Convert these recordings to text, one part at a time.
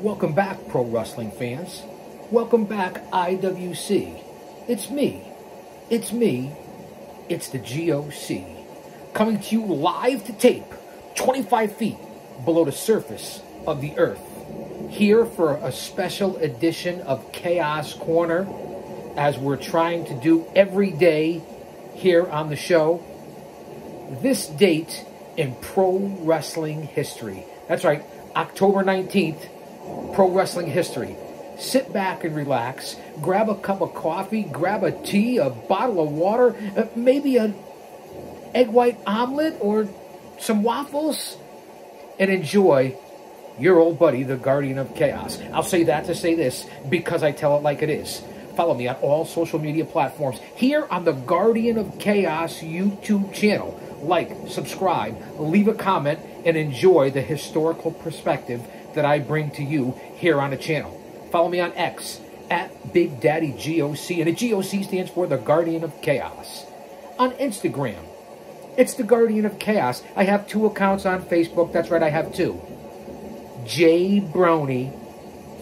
Welcome back, pro wrestling fans. Welcome back, IWC. It's me. It's me. It's the G.O.C. coming to you live to tape, 25 feet below the surface of the earth. Here for a special edition of Chaos Corner, as we're trying to do every day here on the show. This date in pro wrestling history. That's right, October 19th, pro wrestling history. Sit back and relax, grab a cup of coffee, grab a tea, a bottle of water, maybe an egg white omelet or some waffles, and enjoy your old buddy, the Guardian of Chaos. I'll say that to say this because I tell it like it is. Follow me on all social media platforms here on the Guardian of Chaos YouTube channel. Like, subscribe, leave a comment, and enjoy the historical perspective that I bring to you here on the channel. Follow me on X at Big Daddy G.O.C. And the G.O.C. stands for the Guardian of Chaos. On Instagram, it's the Guardian of Chaos. I have 2 accounts on Facebook. That's right, I have 2. J Brony,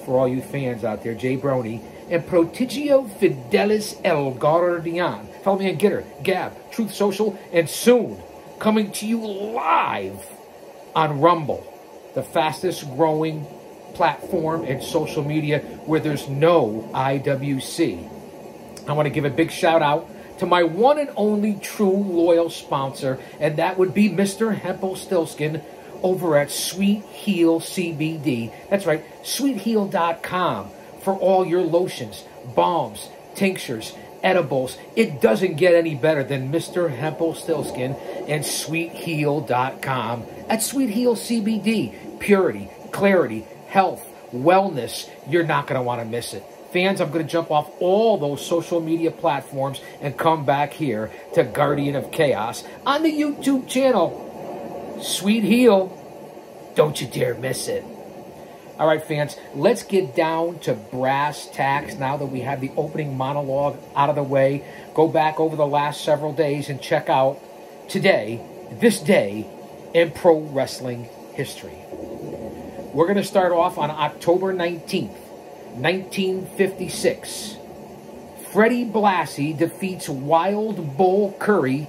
for all you fans out there, J Brony, and Prodigio Fidelis El Guardian. Follow me on Gitter, Gab, Truth Social, and soon coming to you live on Rumble, the fastest growing platform in social media where there's no IWC. I want to give a big shout out to my one and only true loyal sponsor, and that would be Mr. Hempel-Stilskin over at Sweet Heal CBD. That's right, sweetheal.com for all your lotions, balms, tinctures, edibles. It doesn't get any better than Mr. Hempel-Stilskin and sweetheal.com. At Sweet Heal CBD, purity, clarity, health, wellness. You're not going to want to miss it. Fans, I'm going to jump off all those social media platforms and come back here to Guardian of Chaos on the YouTube channel. Sweet Heal. Don't you dare miss it. All right, fans, let's get down to brass tacks now that we have the opening monologue out of the way. Go back over the last several days and check out today, this day in pro wrestling history. We're going to start off on October 19th, 1956. Freddie Blassie defeats Wild Bull Curry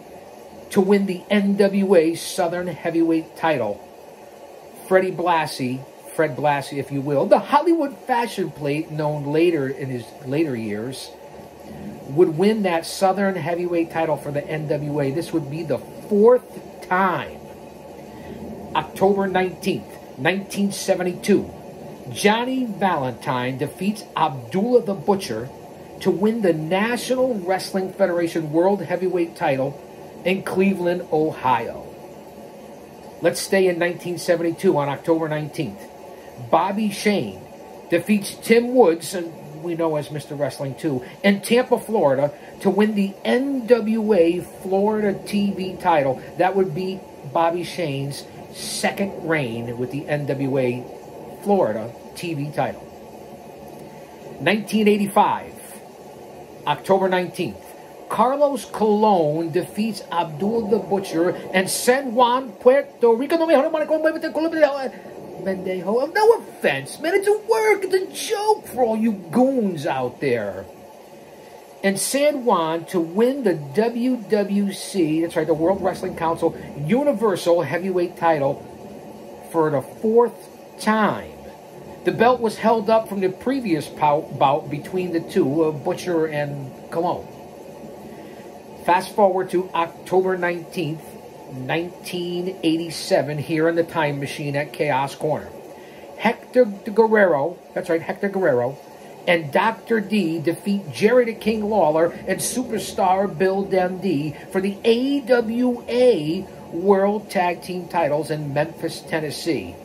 to win the NWA Southern Heavyweight title. Freddie Blassie, Fred Blassie, if you will, the Hollywood fashion plate, known later in his later years, would win that Southern Heavyweight title for the NWA. This would be the 4th time. October 19th, 1972. Johnny Valentine defeats Abdullah the Butcher to win the National Wrestling Federation World Heavyweight title in Cleveland, Ohio. Let's stay in 1972 on October 19th. Bobby Shane defeats Tim Woods, we know as Mr. Wrestling 2, in Tampa, Florida to win the NWA Florida TV title. That would be Bobby Shane's 2nd reign with the NWA Florida TV title. 1985, October 19th. Carlos Colon defeats Abdul the Butcher and San Juan, Puerto Rico. No offense, man. It's a work. It's a joke for all you goons out there. And San Juan to win the WWC, that's right, the World Wrestling Council Universal Heavyweight title for the 4th time. The belt was held up from the previous bout between the two, Butcher and Colon. Fast forward to October 19th, 1987, here in the time machine at Chaos Corner. Hector Guerrero, that's right, Hector Guerrero, and Dr. D defeat Jerry the King Lawler and Superstar Bill Dundee for the AWA World Tag Team titles in Memphis, Tennessee.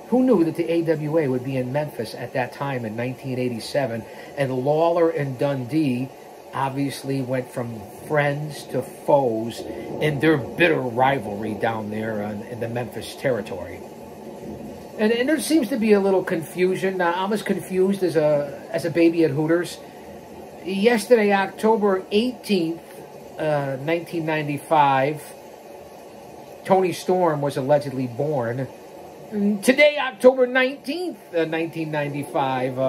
Who knew that the AWA would be in Memphis at that time in 1987? And Lawler and Dundee obviously went from friends to foes in their bitter rivalry down there in the Memphis territory. And there seems to be a little confusion. I'm as confused as a baby at Hooters. Yesterday, October 18th, 1995, Tony Storm was allegedly born And today, October 19th, 1995,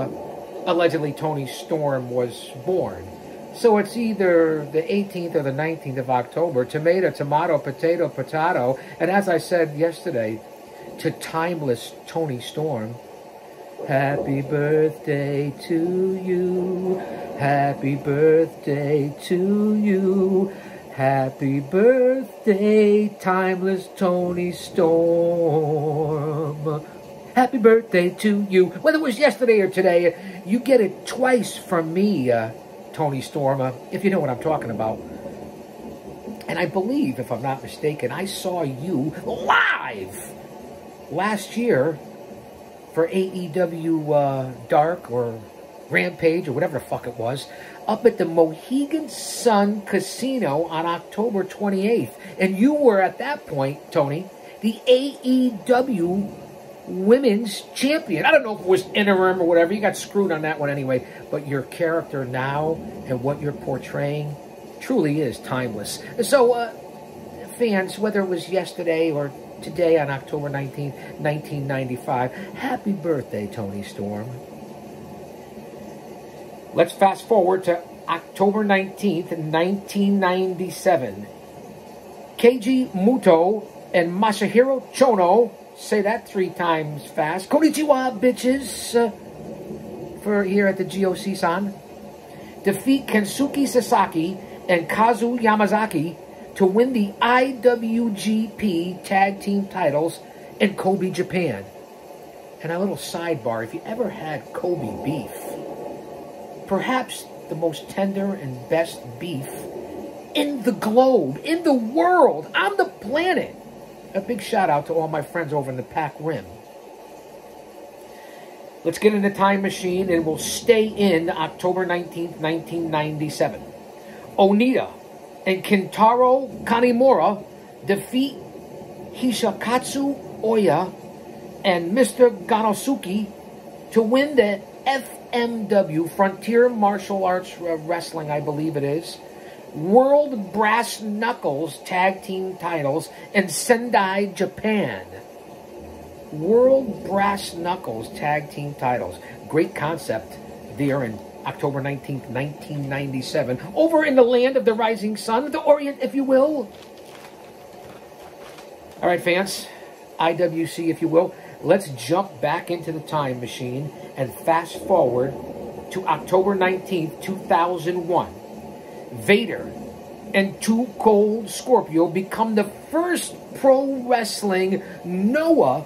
allegedly Tony Storm was born. So it's either the 18th or the 19th of October. Tomato, tomato, potato, potato. And as I said yesterday, to timeless Tony Storm, happy birthday to you. Happy birthday to you. Happy birthday, timeless Tony Storm. Happy birthday to you. Whether it was yesterday or today, you get it twice from me, Tony Storm, if you know what I'm talking about. And I believe, if I'm not mistaken, I saw you live last year for AEW Dark or Rampage or whatever the fuck it was, up at the Mohegan Sun Casino on October 28th. And you were, at that point, Tony, the AEW Women's Champion. I don't know if it was interim or whatever. You got screwed on that one anyway. But your character now and what you're portraying truly is timeless. So, fans, whether it was yesterday or today on October 19th, 1995, happy birthday, Tony Storm. Let's fast forward to October 19th, 1997. Keiji Muto and Masahiro Chono, say that 3 times fast. Konnichiwa, bitches, for here at the G.O.C. defeat Kensuke Sasaki and Kazu Yamazaki to win the IWGP Tag Team titles in Kobe, Japan. And a little sidebar, if you ever had Kobe beef, perhaps the most tender and best beef in the globe, in the world, on the planet. A big shout out to all my friends over in the Pac Rim. Let's get in the time machine and we'll stay in October 19th, 1997. Onita and Kintaro Kanimura defeat Hishikatsu Oya and Mr. Ganosuke to win the FMW, Frontier Martial Arts Wrestling, I believe it is, World Brass Knuckles Tag Team titles in Sendai, Japan. World Brass Knuckles Tag Team titles. Great concept there in October 19th, 1997. Over in the land of the rising sun, the Orient, if you will. All right, fans, IWC, if you will. Let's jump back into the time machine and fast forward to October 19th, 2001. Vader and Too Cold Scorpio become the first pro wrestling Noah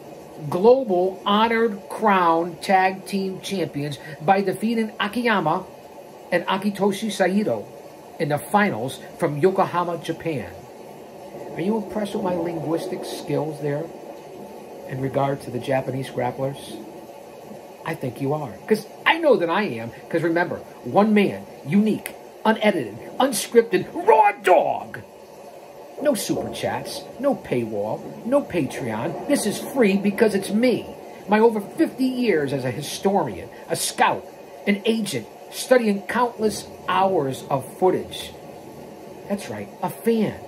Global Honored Crown Tag Team Champions by defeating Akiyama and Akitoshi Saito in the finals from Yokohama, Japan. Are you impressed with my linguistic skills there in regard to the Japanese grapplers? I think you are. Because I know that I am. Because remember, one man, unique, unedited, unscripted, raw dog. No super chats, no paywall, no Patreon. This is free because it's me. My over 50 years as a historian, a scout, an agent, studying countless hours of footage. That's right, a fan.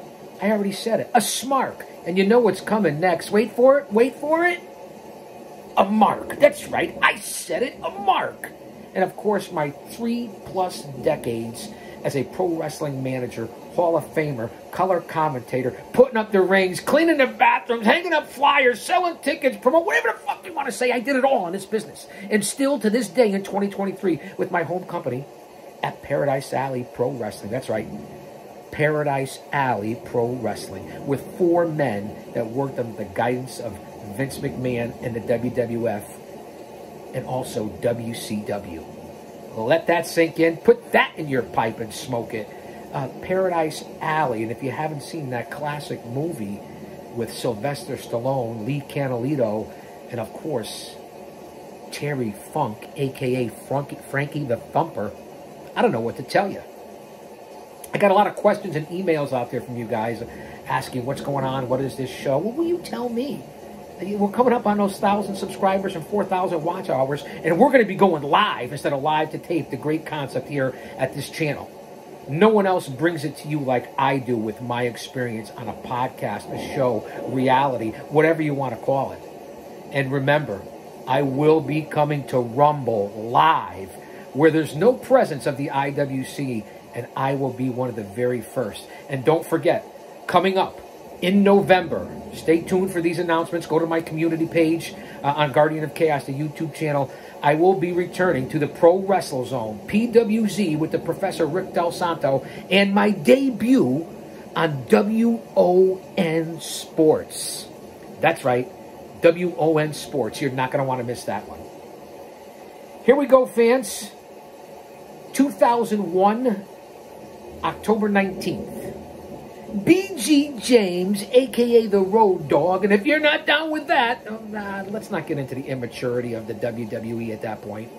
I already said it. A smark. And you know what's coming next. Wait for it. Wait for it. A mark. That's right. I said it. A mark. And of course, my 3+ decades as a pro wrestling manager, Hall of Famer, color commentator, putting up the rings, cleaning the bathrooms, hanging up flyers, selling tickets, promote, whatever the fuck you want to say. I did it all in this business. And still to this day in 2023 with my home company at Paradise Alley Pro Wrestling. That's right. Paradise Alley Pro Wrestling with 4 men that worked under the guidance of Vince McMahon and the WWF and also WCW. Let that sink in. Put that in your pipe and smoke it. Paradise Alley, and if you haven't seen that classic movie with Sylvester Stallone, Lee Canalito, and of course Terry Funk, a.k.a. Frankie the Thumper, I don't know what to tell you. I got a lot of questions and emails out there from you guys asking what's going on, what is this show? Well, will you tell me? We're coming up on those 1,000 subscribers and 4,000 watch hours, and we're going to be going live instead of live to tape, the great concept here at this channel. No one else brings it to you like I do with my experience on a podcast, a show, reality, whatever you want to call it. And remember, I will be coming to Rumble live, where there's no presence of the IWC, and I will be one of the very first. And don't forget, coming up in November, stay tuned for these announcements. Go to my community page on Guardian of Chaos, the YouTube channel. I will be returning to the Pro Wrestle Zone, PWZ, with the Professor Rick Del Santo, and my debut on WON Sports. That's right, WON Sports. You're not going to want to miss that one. Here we go, fans. 2001, October 19th. BG James, a.k.a. the Road Dogg, and if you're not down with that, let's not get into the immaturity of the WWE at that point,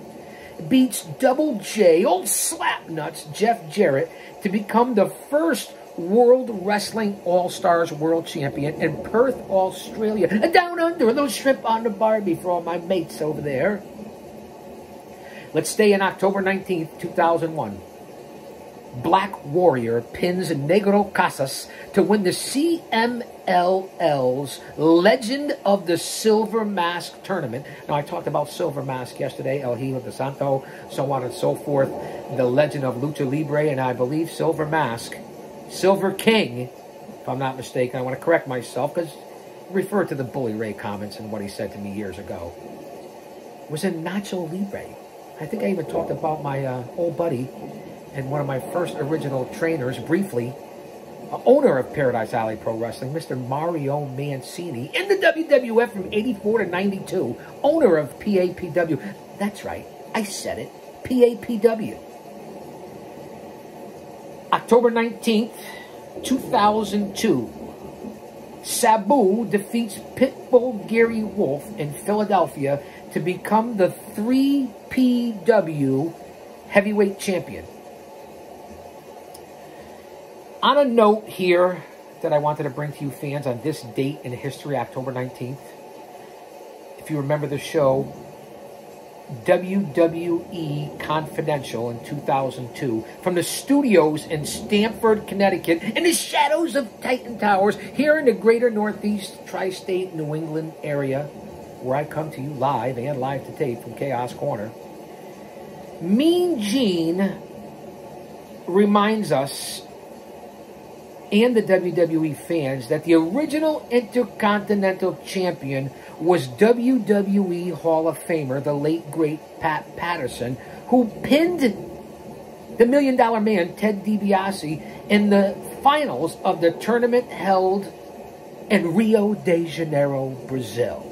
beats Double J, old slapnuts, Jeff Jarrett, to become the first World Wrestling All-Stars World Champion in Perth, Australia. Down under, a little shrimp on the Barbie for all my mates over there. Let's stay in October 19th, 2001. Black Warrior pins Negro Casas to win the CMLL's Legend of the Silver Mask tournament. Now, I talked about Silver Mask yesterday, El Hijo de Santo, so on and so forth. The Legend of Lucha Libre, and I believe Silver Mask, Silver King, if I'm not mistaken. I want to correct myself because refer to the Bully Ray comments and what he said to me years ago. Was in Nacho Libre. I think I even talked about my old buddy and one of my first original trainers, briefly, owner of Paradise Alley Pro Wrestling, Mr. Mario Mancini, in the WWF from 84 to 92, owner of PAPW. That's right, I said it, PAPW. October 19th, 2002, Sabu defeats Pitbull Gary Wolf in Philadelphia to become the 3PW heavyweight champion. On a note here that I wanted to bring to you fans on this date in history, October 19th, if you remember the show WWE Confidential in 2002, from the studios in Stamford, Connecticut, in the shadows of Titan Towers, here in the greater Northeast Tri-State New England area, where I come to you live and live to tape from Chaos Corner. Mean Gene reminds us and the WWE fans that the original Intercontinental Champion was WWE Hall of Famer, the late great Pat Patterson, who pinned the $1 Million Man, Ted DiBiase, in the finals of the tournament held in Rio de Janeiro, Brazil.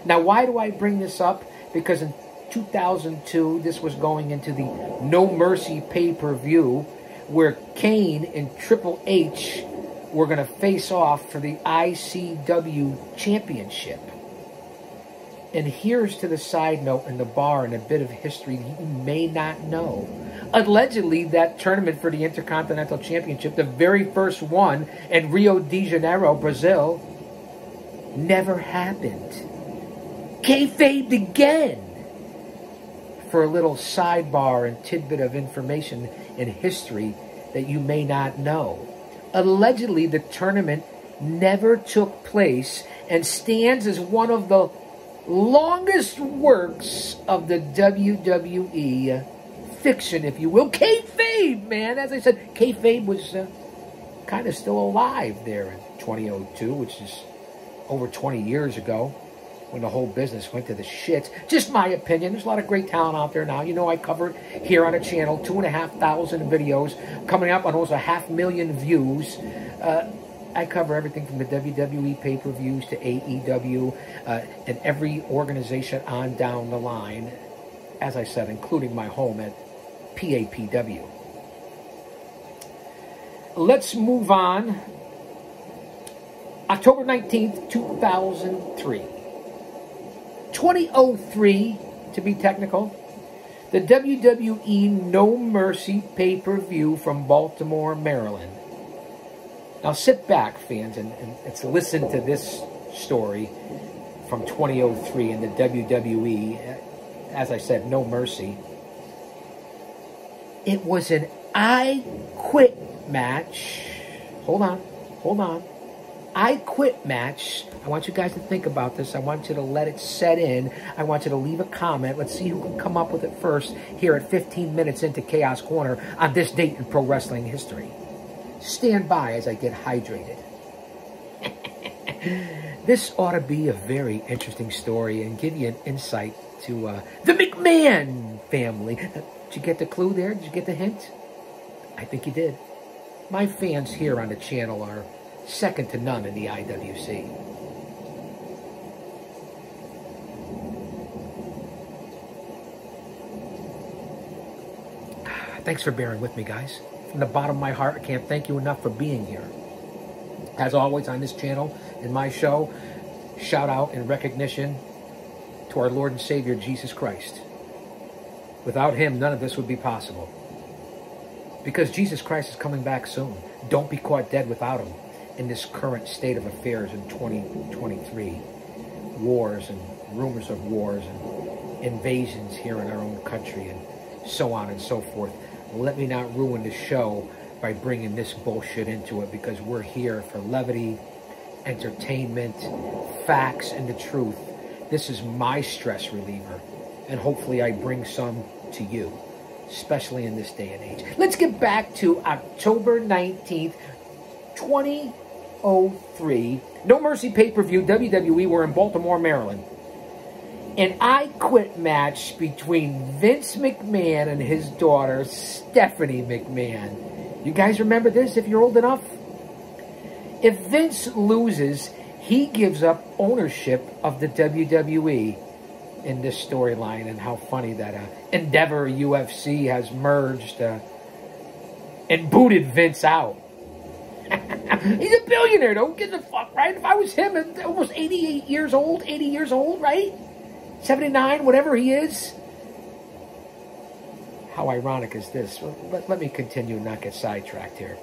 Now, why do I bring this up? Because in 2002, this was going into the No Mercy pay-per-view, where Kane and Triple H were going to face off for the ICW Championship. And here's to the side note in the bar and a bit of history that you may not know. Allegedly, that tournament for the Intercontinental Championship, the very first one in Rio de Janeiro, Brazil, never happened. Kayfabed again. For a little sidebar and tidbit of information in history that you may not know. Allegedly, the tournament never took place and stands as one of the longest works of the WWE fiction, if you will. Kayfabe, man. As I said, kayfabe was kind of still alive there in 2002, which is over 20 years ago, when the whole business went to the shits. Just my opinion. There's a lot of great talent out there now. You know, I cover it here on the channel. 2,500 videos coming up on almost 500,000 views. I cover everything from the WWE pay-per-views to AEW and every organization on down the line. As I said, including my home at PAPW. Let's move on. October 19th, 2003. 2003, to be technical, the WWE No Mercy pay-per-view from Baltimore, Maryland. Now sit back, fans, and let's listen to this story from 2003 in the WWE. As I said, No Mercy. It was an I Quit match. Hold on. I Quit match. I want you guys to think about this. I want you to let it set in. I want you to leave a comment. Let's see who can come up with it first here at 15 minutes into Chaos Corner on this date in pro wrestling history. Stand by as I get hydrated. This ought to be a very interesting story and give you an insight to the McMahon family. Did you get the clue there? Did you get the hint? I think you did. My fans here on the channel are second to none in the IWC. Thanks for bearing with me, guys. From the bottom of my heart, I can't thank you enough for being here. As always, on this channel, in my show, shout out and recognition to our Lord and Savior, Jesus Christ. Without him, none of this would be possible. Because Jesus Christ is coming back soon. Don't be caught dead without him in this current state of affairs in 2023. Wars and rumors of wars and invasions here in our own country and so on and so forth. Let me not ruin the show by bringing this bullshit into it, because we're here for levity, entertainment, facts, and the truth. This is my stress reliever, and hopefully I bring some to you, especially in this day and age. Let's get back to October 19th, 2003. No Mercy pay-per-view, WWE. We're in Baltimore, Maryland. An I Quit match between Vince McMahon and his daughter, Stephanie McMahon. You guys remember this if you're old enough? If Vince loses, he gives up ownership of the WWE in this storyline. And how funny that Endeavor UFC has merged and booted Vince out. He's a billionaire, don't give a fuck, right? If I was him at almost 88 years old, 80 years old, right? 79, whatever he is. How ironic is this? Well, let me continue and not get sidetracked here.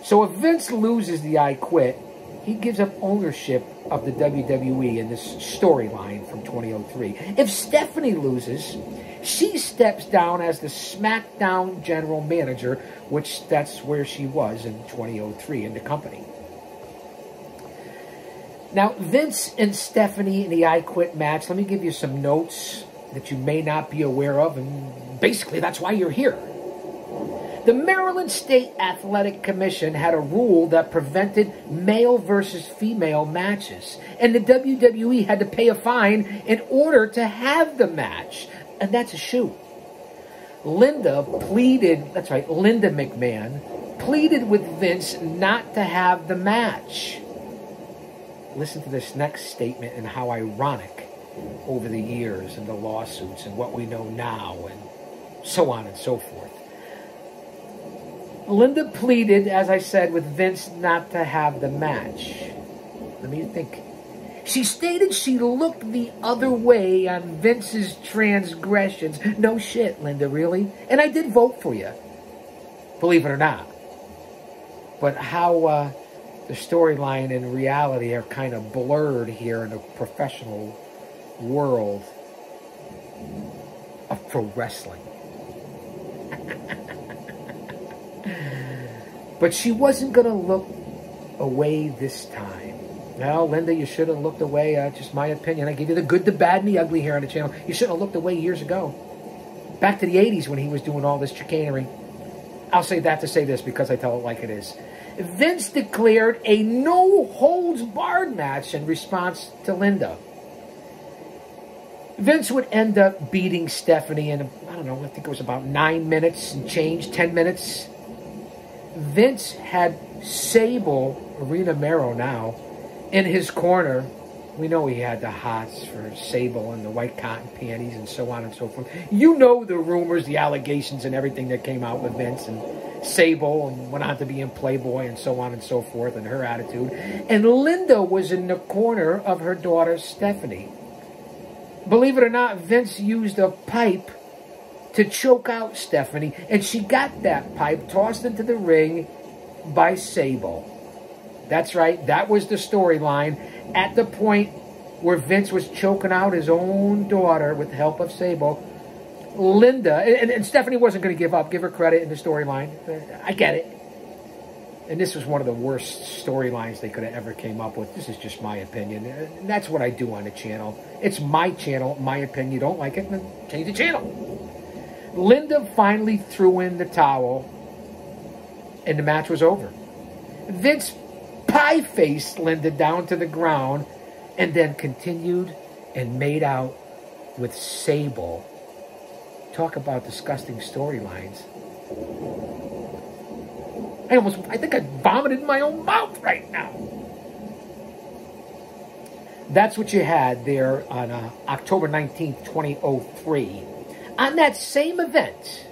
So if Vince loses the I Quit, he gives up ownership of the WWE in this storyline from 2003. If Stephanie loses, she steps down as the SmackDown general manager, which that's where she was in 2003 in the company. Now, Vince and Stephanie in the I Quit match, let me give you some notes that you may not be aware of, and basically that's why you're here. The Maryland State Athletic Commission had a rule that prevented male versus female matches, and the WWE had to pay a fine in order to have the match, and that's a shoot. Linda pleaded, that's right, Linda McMahon, pleaded with Vince not to have the match. Listen to this next statement and how ironic over the years and the lawsuits and what we know now and so on and so forth. Linda pleaded, as I said, with Vince not to have the match. Let me think. She stated she looked the other way on Vince's transgressions. No shit, Linda, really? And I did vote for you, believe it or not. But how the storyline and reality are kind of blurred here in the professional world of pro wrestling. But she wasn't going to look away this time. Well, Linda, you should have looked away. Just my opinion. I give you the good, the bad, and the ugly here on the channel. You shouldn't have looked away years ago. Back to the 80s when he was doing all this chicanery. I'll say that to say this because I tell it like it is. Vince declared a no-holds-barred match in response to Linda. Vince would end up beating Stephanie in, I don't know, I think it was about 9 minutes and change, 10 minutes. Vince had Sable, Rena Mero now, in his corner. We know he had the hots for Sable and the white cotton panties and so on and so forth. You know the rumors, the allegations, and everything that came out with Vince and Sable, and went on to be in Playboy and so on and so forth, and her attitude. And Linda was in the corner of her daughter, Stephanie. Believe it or not, Vince used a pipe to choke out Stephanie, and she got that pipe tossed into the ring by Sable. That's right, that was the storyline at the point where Vince was choking out his own daughter with the help of Sable. Linda, and Stephanie wasn't going to give up, give her credit in the storyline. I get it. And this was one of the worst storylines they could have ever came up with. This is just my opinion. And that's what I do on the channel. It's my channel, my opinion. You don't like it, then change the channel. Linda finally threw in the towel, and the match was over. Vince pie-faced Linda down to the ground and then continued and made out with Sable. Talk about disgusting storylines. I think I vomited in my own mouth right now. That's what you had there on October 19th, 2003. On that same event,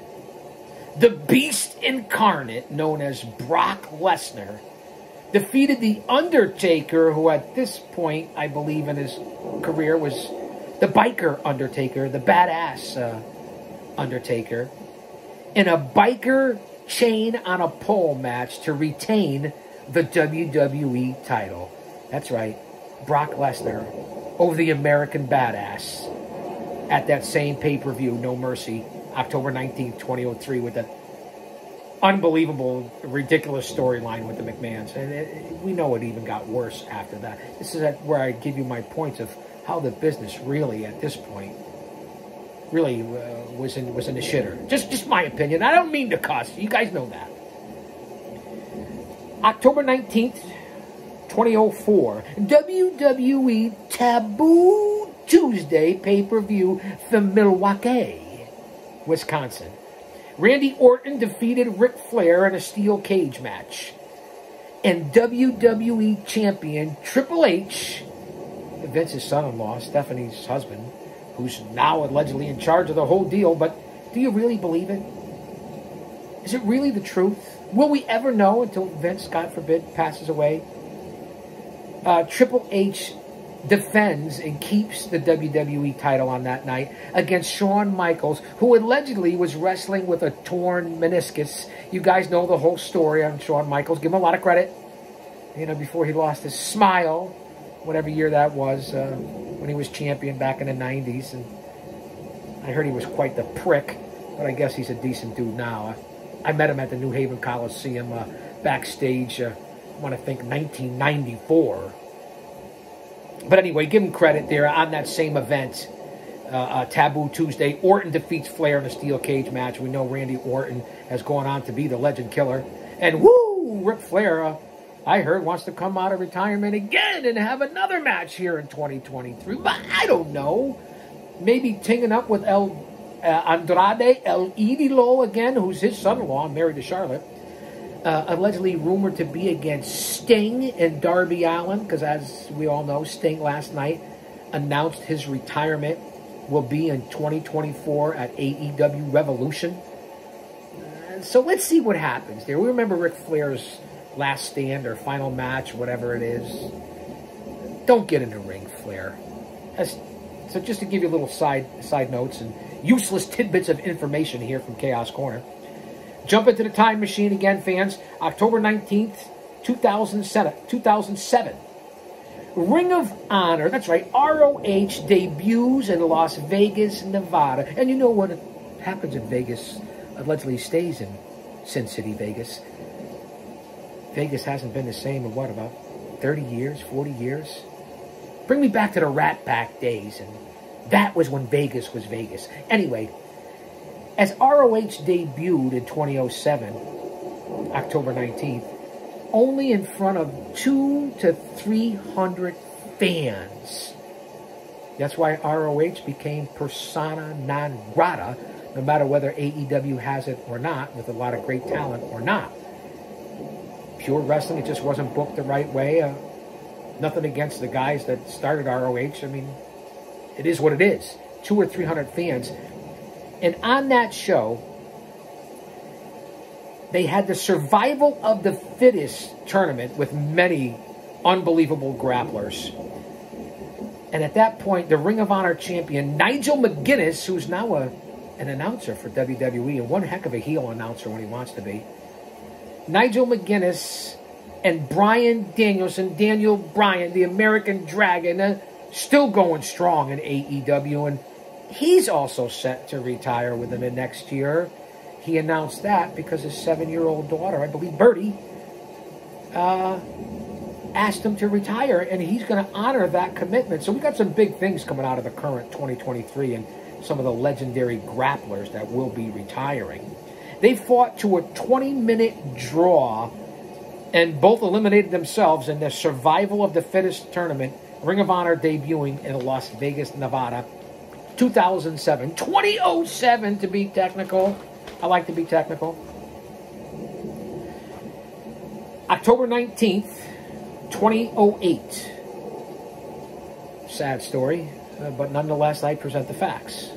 the Beast Incarnate, known as Brock Lesnar, defeated The Undertaker, who at this point, I believe in his career, was the biker Undertaker, the badass Undertaker, in a biker chain on a pole match to retain the WWE title. That's right, Brock Lesnar over the American Badass at that same pay-per-view, No Mercy, October 19th, 2003, with that unbelievable, ridiculous storyline with the McMahons. And we know it even got worse after that. This is where I give you my points of how the business really, at this point, really was in the shitter. Just my opinion. I don't mean to cuss. You guys know that. October 19th, 2004, WWE Taboo Tuesday pay-per-view from Milwaukee, Wisconsin. Randy Orton defeated Ric Flair in a steel cage match. And WWE Champion Triple H, Vince's son-in-law, Stephanie's husband, who's now allegedly in charge of the whole deal, but do you really believe it? Is it really the truth? Will we ever know until Vince, God forbid, passes away? Triple H defends and keeps the WWE title on that night against Shawn Michaels, who allegedly was wrestling with a torn meniscus. You guys know the whole story on Shawn Michaels. Give him a lot of credit. You know, before he lost his smile, whatever year that was, when he was champion back in the 90s. And I heard he was quite the prick, but I guess he's a decent dude now. I met him at the New Haven Coliseum backstage, I want to think 1994. But anyway, give him credit there on that same event, Taboo Tuesday. Orton defeats Flair in a steel cage match. We know Randy Orton has gone on to be the Legend Killer. And woo, Ric Flair, I heard, wants to come out of retirement again and have another match here in 2023. But I don't know. Maybe teaming up with Andrade El Idolo again, who's his son-in-law, married to Charlotte. Allegedly rumored to be against Sting and Darby Allin, because as we all know, Sting last night announced his retirement will be in 2024 at AEW Revolution. So let's see what happens there. We remember Ric Flair's last stand or final match, whatever it is. Don't get in the ring, Flair. So just to give you a little side notes and useless tidbits of information here from Chaos Corner. Jump into the time machine again, fans. October 19th, 2007. Ring of Honor, that's right, ROH debuts in Las Vegas, Nevada. And you know what happens in Vegas allegedly stays in Sin City, Vegas. Vegas hasn't been the same in what, about 30 years, 40 years? Bring me back to the Rat Pack days, and that was when Vegas was Vegas. Anyway, as ROH debuted in 2007, October 19th, only in front of 200 to 300 fans. That's why ROH became persona non grata, no matter whether AEW has it or not, with a lot of great talent or not. Pure wrestling, it just wasn't booked the right way. Nothing against the guys that started ROH. I mean, it is what it is. 200 or 300 fans. And on that show, they had the Survival of the Fittest tournament with many unbelievable grapplers. And at that point, the Ring of Honor champion, Nigel McGuinness, who's now an announcer for WWE, and one heck of a heel announcer when he wants to be, Nigel McGuinness and Bryan Danielson, Daniel Bryan, the American Dragon, still going strong in AEW, and he's also set to retire within the next year. He announced that because his 7-year-old daughter, I believe Birdie, asked him to retire, and he's going to honor that commitment. So we got some big things coming out of the current 2023 and some of the legendary grapplers that will be retiring. They fought to a 20-minute draw and both eliminated themselves in the Survival of the Fittest tournament, Ring of Honor debuting in Las Vegas, Nevada, 2007. 2007 to be technical. I like to be technical. October 19th, 2008. Sad story, but nonetheless, I present the facts.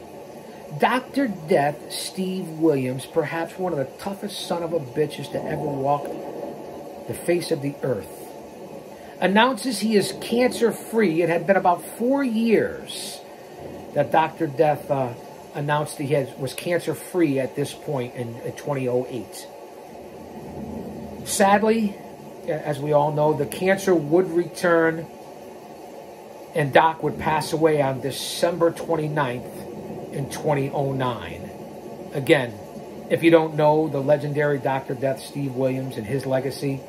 Dr. Death Steve Williams, perhaps one of the toughest son of a bitches to ever walk the face of the earth, announces he is cancer-free. It had been about 4 years that Dr. Death announced he was cancer-free at this point in 2008. Sadly, as we all know, the cancer would return and Doc would pass away on December 29th in 2009. Again, if you don't know the legendary Dr. Death Steve Williams and his legacy,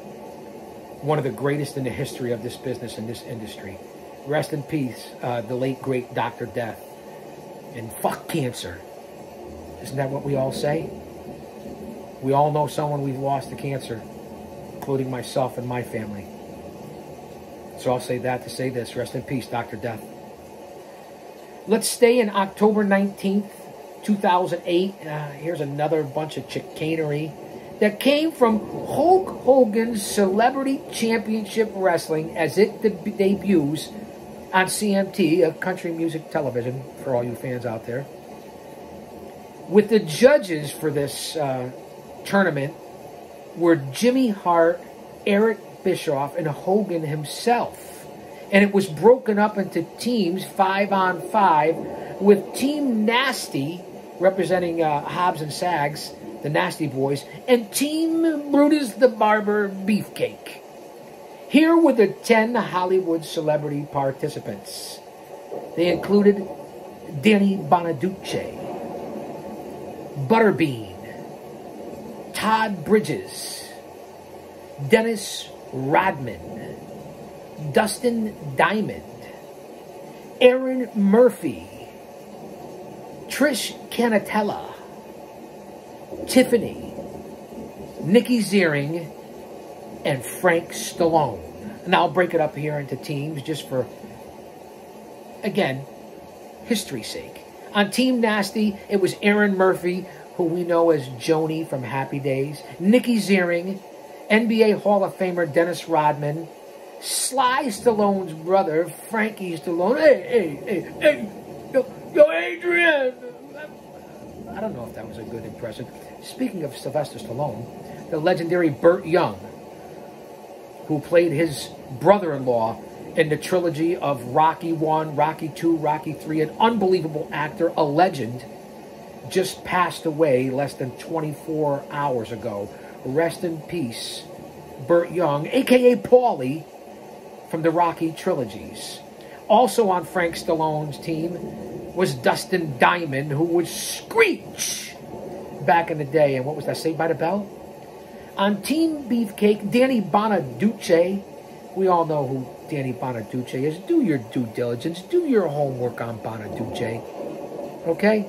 one of the greatest in the history of this business and this industry. Rest in peace, the late, great Dr. Death. And fuck cancer. Isn't that what we all say? We all know someone we've lost to cancer, including myself and my family. So I'll say that to say this. Rest in peace, Dr. Death. Let's stay in October 19th, 2008. Here's another bunch of chicanery that came from Hulk Hogan's Celebrity Championship Wrestling as it debuts on CMT, a country music television for all you fans out there. With the judges for this tournament were Jimmy Hart, Eric Bischoff, and Hogan himself. And it was broken up into teams, 5-on-5, with Team Nasty representing Hobbs and Sags, the Nasty Boys, and Team Brutus the Barber Beefcake. Here were the 10 Hollywood celebrity participants. They included Danny Bonaduce, Butterbean, Todd Bridges, Dennis Rodman, Dustin Diamond, Aaron Murphy, Trish Canatella, Tiffany, Nikki Ziering, and Frank Stallone. And I'll break it up here into teams just for, again, history's sake. On Team Nasty, it was Aaron Murphy, who we know as Joni from Happy Days, Nikki Ziering, NBA Hall of Famer Dennis Rodman, Sly Stallone's brother, Frankie Stallone. Hey, yo, Adrian! I don't know if that was a good impression. Speaking of Sylvester Stallone, the legendary Burt Young, who played his brother-in-law in the trilogy of Rocky 1, Rocky 2, Rocky 3, an unbelievable actor, a legend, just passed away less than 24 hours ago. Rest in peace, Burt Young, a.k.a. Paulie, from the Rocky trilogies. Also on Frank Stallone's team was Dustin Diamond, who would screech back in the day. And what was that, Saved by the Bell? On Team Beefcake, Danny Bonaduce. We all know who Danny Bonaduce is. Do your due diligence. Do your homework on Bonaduce. Okay?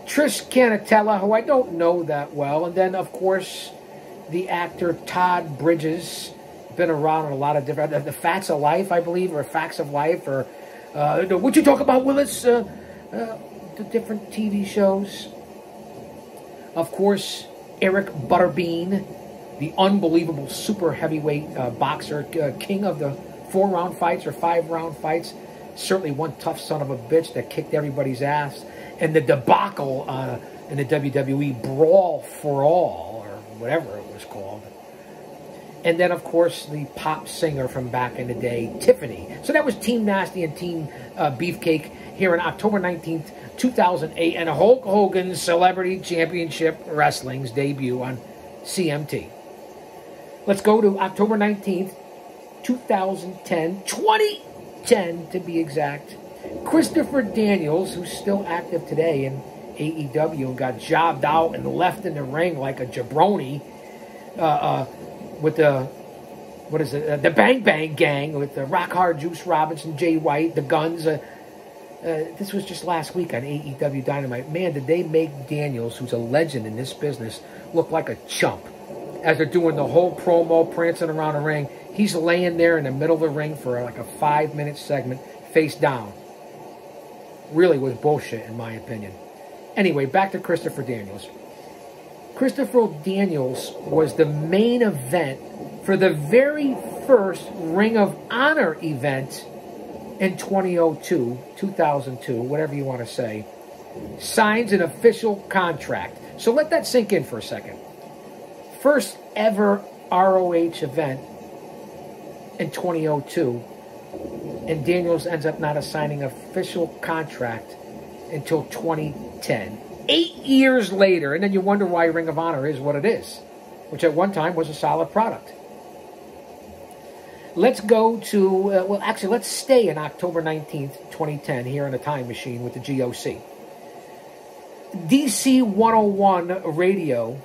Trish Canatella, who I don't know that well. And then, of course, the actor Todd Bridges. Been around in a lot of different... The Facts of Life, I believe, or Facts of Life, or... what you talk about, Willis? The different TV shows. Of course, Eric Butterbean, the unbelievable super heavyweight boxer, king of the 4-round fights or 5-round fights. Certainly one tough son of a bitch that kicked everybody's ass. And the debacle in the WWE Brawl for All, or whatever it was called. And then, of course, the pop singer from back in the day, Tiffany. So that was Team Nasty and Team Beefcake here on October 19th, 2008, and Hulk Hogan's Celebrity Championship Wrestling's debut on CMT. Let's go to October 19th, 2010 to be exact. Christopher Daniels, who's still active today in AEW and got jobbed out and left in the ring like a jabroni, with the, what is it, the Bang Bang Gang, with the Rock Hard Juice Robinson, Jay White, the Guns. This was just last week on AEW Dynamite. Man, did they make Daniels, who's a legend in this business, look like a chump. As they're doing the whole promo, prancing around the ring, he's laying there in the middle of the ring for like a 5-minute segment, face down. Really was bullshit, in my opinion. Anyway, back to Christopher Daniels. Christopher Daniels was the main event for the very first Ring of Honor event in 2002, whatever you want to say. Signs an official contract. So let that sink in for a second. First ever ROH event in 2002, and Daniels ends up not signing an official contract until 2010. 8 years later, and then you wonder why Ring of Honor is what it is, which at one time was a solid product. Let's go to, well, actually, let's stay in October 19th, 2010, here in a time machine with the G.O.C. DC 101 radio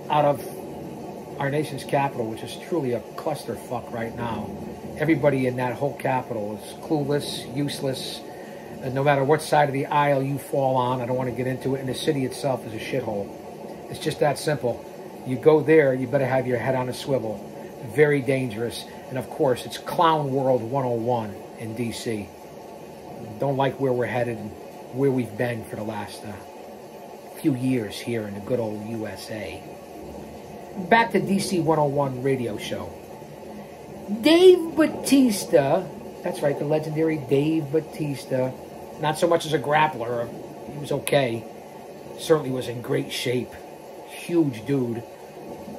out of our nation's capital, which is truly a clusterfuck right now. Everybody in that whole capital is clueless, useless, and no matter what side of the aisle you fall on, I don't want to get into it, and the city itself is a shithole. It's just that simple. You go there, you better have your head on a swivel. Very dangerous. And of course, it's Clown World 101 in DC. Don't like where we're headed and where we've been for the last few years here in the good old USA. Back to DC 101 radio show. Dave Bautista, that's right, the legendary Dave Bautista, not so much as a grappler, he was okay, certainly was in great shape, huge dude,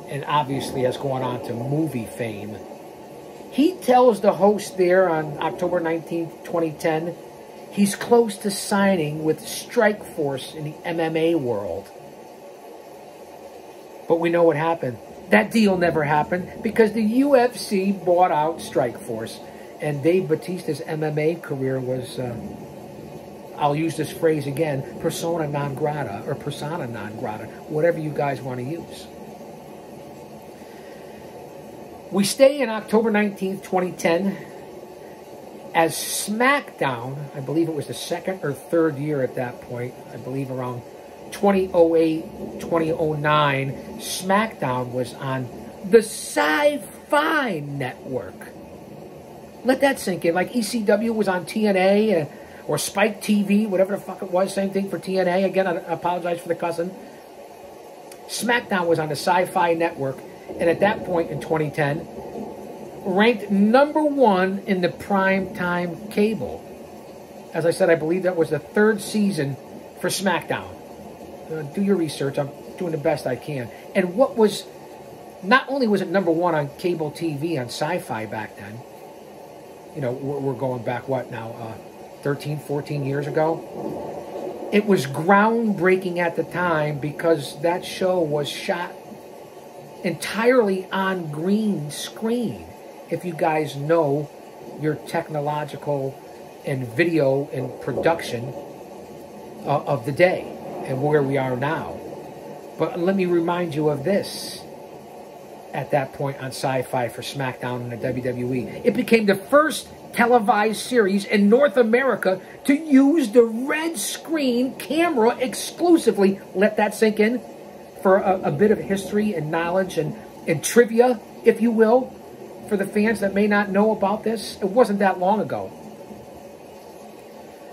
and obviously has gone on to movie fame. He tells the host there on October 19th, 2010, he's close to signing with Strikeforce in the MMA world. But we know what happened. That deal never happened because the UFC bought out Strikeforce. And Dave Bautista's MMA career was, I'll use this phrase again, persona non grata, or persona non grata, whatever you guys want to use. We stay in October 19th, 2010, as SmackDown, I believe it was the second or third year at that point, I believe around 2008, 2009, SmackDown was on the Sci-Fi Network. Let that sink in. Like ECW was on TNA or Spike TV, whatever the fuck it was. Same thing for TNA. Again, I apologize for the cussing. SmackDown was on the Sci-Fi Network. And at that point in 2010, ranked #1 in the primetime cable. As I said, I believe that was the 3rd season for SmackDown. Do your research. I'm doing the best I can. And what was, not only was it #1 on cable TV on Sci-Fi back then, you know, we're going back, what now, 13, 14 years ago? It was groundbreaking at the time because that show was shot entirely on green screen. If you guys know your technological and video and production of the day and where we are now. But let me remind you of this. At that point on Sci-Fi for SmackDown and the WWE, it became the first televised series in North America to use the red screen camera exclusively. Let that sink in for a bit of history and knowledge and trivia, if you will, for the fans that may not know about this. It wasn't that long ago.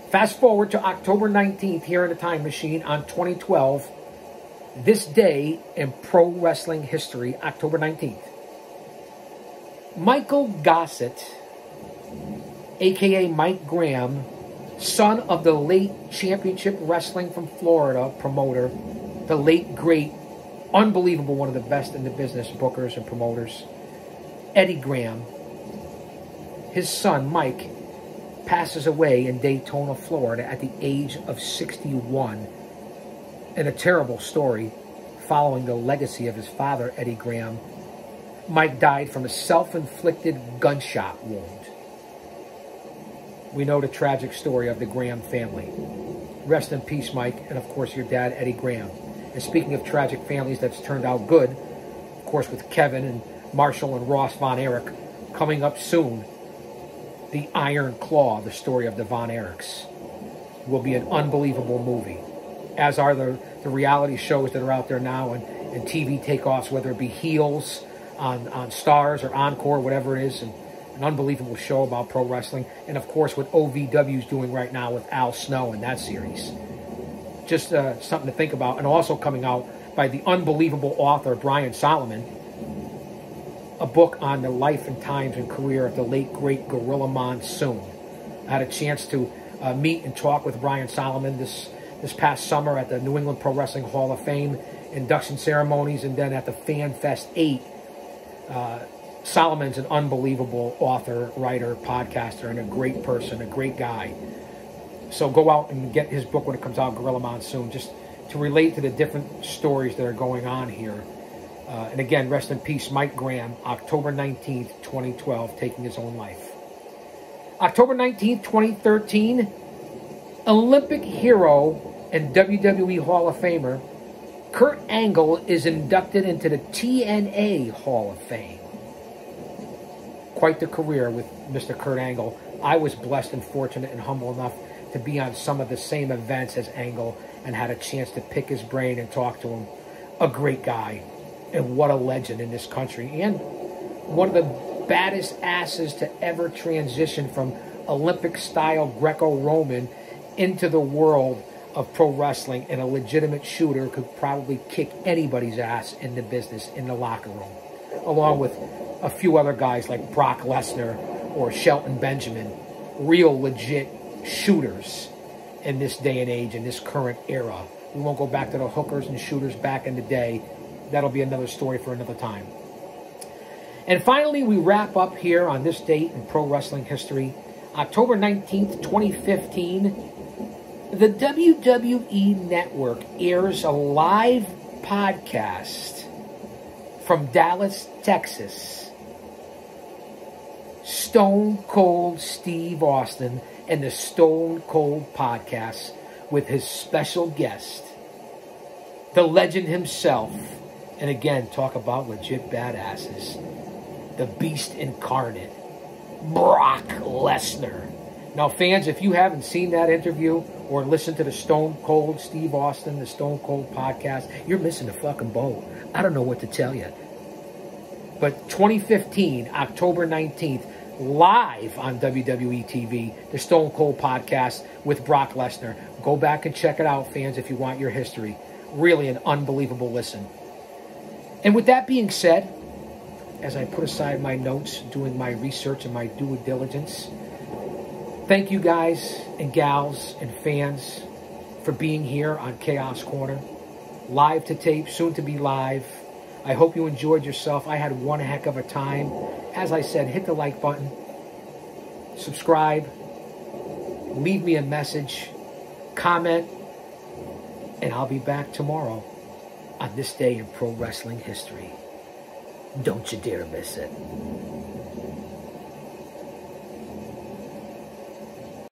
Fast forward to October 19th here in the Time Machine on 2012. This day in pro wrestling history, October 19th. Michael Gossett, a.k.a. Mike Graham, son of the late Championship Wrestling from Florida promoter, the late, great, unbelievable, one of the best in the business, bookers and promoters, Eddie Graham. His son, Mike, passes away in Daytona, Florida at the age of 61. In a terrible story, following the legacy of his father, Eddie Graham, Mike died from a self-inflicted gunshot wound. We know the tragic story of the Graham family. Rest in peace, Mike, and of course your dad, Eddie Graham. And speaking of tragic families that's turned out good, of course with Kevin and Marshall and Ross Von Erich. Coming up soon, The Iron Claw, the story of the Von Erichs. Will be an unbelievable movie, as are the reality shows that are out there now and TV takeoffs, whether it be Heels on Stars or Encore, whatever it is, and an unbelievable show about pro wrestling. And, of course, what OVW is doing right now with Al Snow in that series. Just something to think about. And also coming out by the unbelievable author Brian Solomon, a book on the life and times and career of the late, great Gorilla Monsoon. I had a chance to meet and talk with Brian Solomon this past summer at the New England Pro Wrestling Hall of Fame induction ceremonies, and then at the Fan Fest 8. Solomon's an unbelievable author, writer, podcaster, and a great person, a great guy. So go out and get his book when it comes out, Gorilla Monsoon, just to relate to the different stories that are going on here. And again, rest in peace, Mike Graham, October 19th, 2012, taking his own life. October 19th, 2013, Olympic hero and WWE Hall of Famer Kurt Angle is inducted into the TNA Hall of Fame. Quite the career with Mr. Kurt Angle. I was blessed and fortunate and humble enough to be on some of the same events as Angle and had a chance to pick his brain and talk to him. A great guy, and what a legend in this country, and one of the baddest asses to ever transition from Olympic-style Greco-Roman into the world of pro wrestling, and a legitimate shooter, could probably kick anybody's ass in the business, in the locker room, along with a few other guys like Brock Lesnar or Shelton Benjamin, real legit shooters in this day and age, in this current era. We won't go back to the hookers and shooters back in the day. That'll be another story for another time. And finally, we wrap up here on this date in pro wrestling history, October 19th, 2015. The WWE Network airs a live podcast from Dallas, Texas. Stone Cold Steve Austin and the Stone Cold Podcast with his special guest, the legend himself. And again, talk about legit badasses. The Beast Incarnate, Brock Lesnar. Now, fans, if you haven't seen that interview or listened to the Stone Cold Steve Austin, the Stone Cold Podcast, you're missing the fucking boat. I don't know what to tell you. But 2015, October 19th, live on WWE TV, the Stone Cold Podcast with Brock Lesnar. Go back and check it out, fans, if you want your history. Really an unbelievable listen. And with that being said, as I put aside my notes, doing my research and my due diligence, thank you guys and gals and fans for being here on Chaos Corner. Live to tape, soon to be live. I hope you enjoyed yourself. I had one heck of a time. As I said, hit the like button, subscribe, leave me a message, comment, and I'll be back tomorrow on this day in pro wrestling history. Don't you dare miss it.